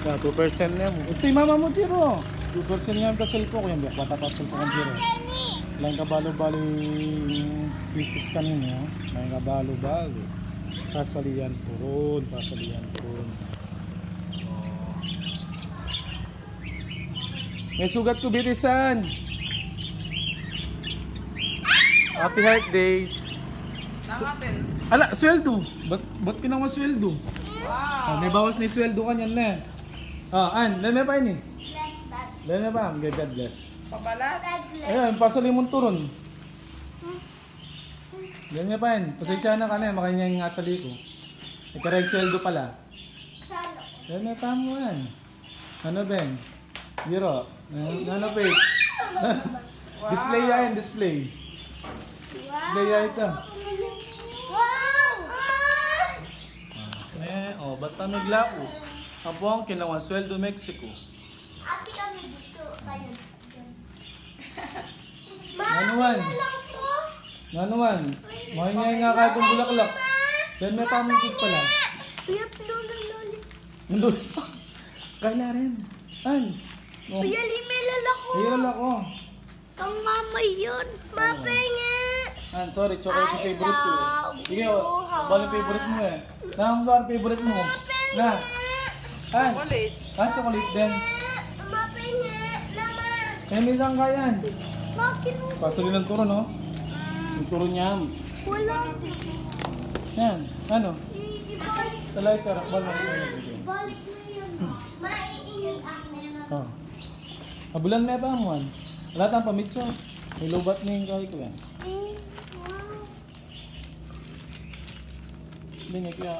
Ya, 2% na mo. Gusto yung mama mo tiro. 2% nga ang kasal ko. Kaya biyak bata pasal ko ang zero. Lang kabalo-balo yung pieces kanina. Lang kabalo-balo. Kasalian turun. Kasalian turun. May sugat ko bitisan. Happy Heart Days. Nakatin. Ala, sweldo. Ba't pinang masweldo? Wow. May bawas ni sweldo kanyan na. An, dami pa yun eh. Dami pa, God bless. Pabalat. Ayun, pasali mong turon. Dami pa yun. Pasensya na ka na, makanya yung asali ko. Ikarag sweldo pala. Dami pa mo yan. Ano Ben? Zero. Ano pa Display yan, display. Display yan ito. Ba't pa naglao? Apo ang kinawa sweldo Mexico. Ate kami dito. Kayo. Nanuan? Nanuan? Mahingay nga kahit ang bulaklak. Then may pamingkis pala. Piyap lolo. Nandun. Kaya rin. An? Oh. Kuya Limel ako. Ayun ako. Ang mama yun. Mapenge. An, sorry. Chocolate yung favorite ko eh. Sige, you, bala yung favorite mo eh. Nang ba ang favorite mo? Na. An? Chocolate. Chocolate din. Mapenge. Naman. Kaya may isang kayan. Makin. Pasali ng turo, no? Yung turo niya. Wala. Yan. Ano? Ibalik. Talay ka. Bala. Ibalik mo yun. Maiinit ako. Oh. Abulan na ba mo? Wala tayong pamitso. May lubat na yung kaya ko yan. Wow. Hindi niya kaya.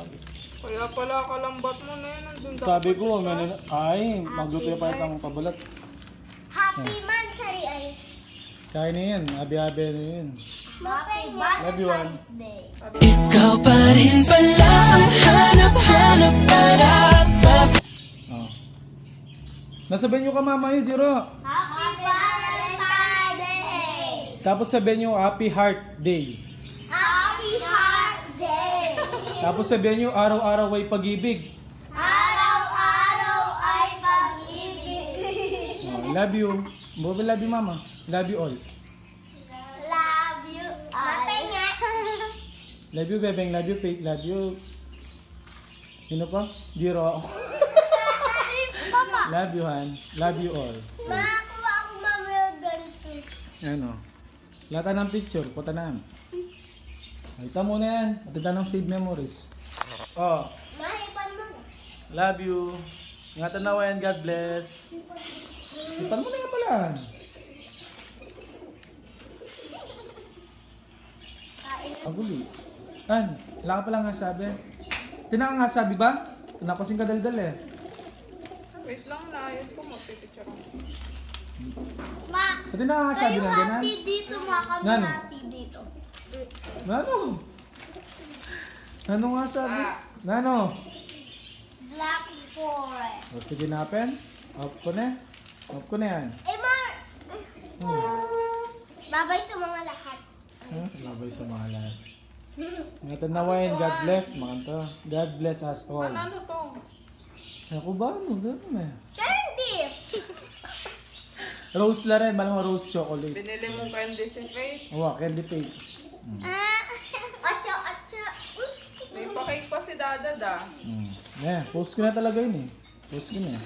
Kaya pala kalambat mo na yun. Nandun Sabi ko, ay, magluto pa itang pabulat. Happy Mansari ay. Kaya na yan. Abi-abi na yan. Happy Love you, Juan. Valentine's Day. Ikaw pa rin pala ang hanap-hanap para Oh. Nasa venue ka mama yun, Jiro. Happy Valentine's Day. Tapos sabihin nyo, Happy Heart Day. Happy Heart Day. Tapos sabihin nyo, araw-araw ay pag-ibig. Araw-araw ay pag-ibig. Oh, love you. Bobo, love you mama. Love you all. Love you. Mapenga. Love you, Bebeng. Love you, Faith. Love you. Sino pa? Jiro. Mama. Love you, Han. Love you all. Makakuha ako mamaya ganito. Ano? Lata ng picture. Puta na. Ito muna yan. Atita ng save memories. Oh. Mahipan mo na. Love you. Ingatan na yan. God bless. Ipan mo na yan pala. Kain na. Aguli. Han, wala ka pala nga sabi. Tinaka nga sabi ba? Tinakasing ka daldal eh. Wait lang, naayos ko. Magpipicture ako. Ma. Pati na nga sabi Kayo ng ganun. hati dito. Mga Nano? hati dito. Nano? Nano nga sabi? Ah. Nano? Black Forest. O sige napen. Off ko na. Off ko na yan. Mar. Babay sa mga lahat. Labay sa mga lahat. Ingatan na wayan. God bless. Mga to. God bless us all. Ano to? Ako ba? Ano? Gano'n eh. Candy. Rose la rin. Malang rose chocolate. Binili mong candy si Faith. Awa, candy cake. Acho, acho. May pa-cake pa si Dada da. Yeah, post ko na talaga yun eh. Post ko na eh.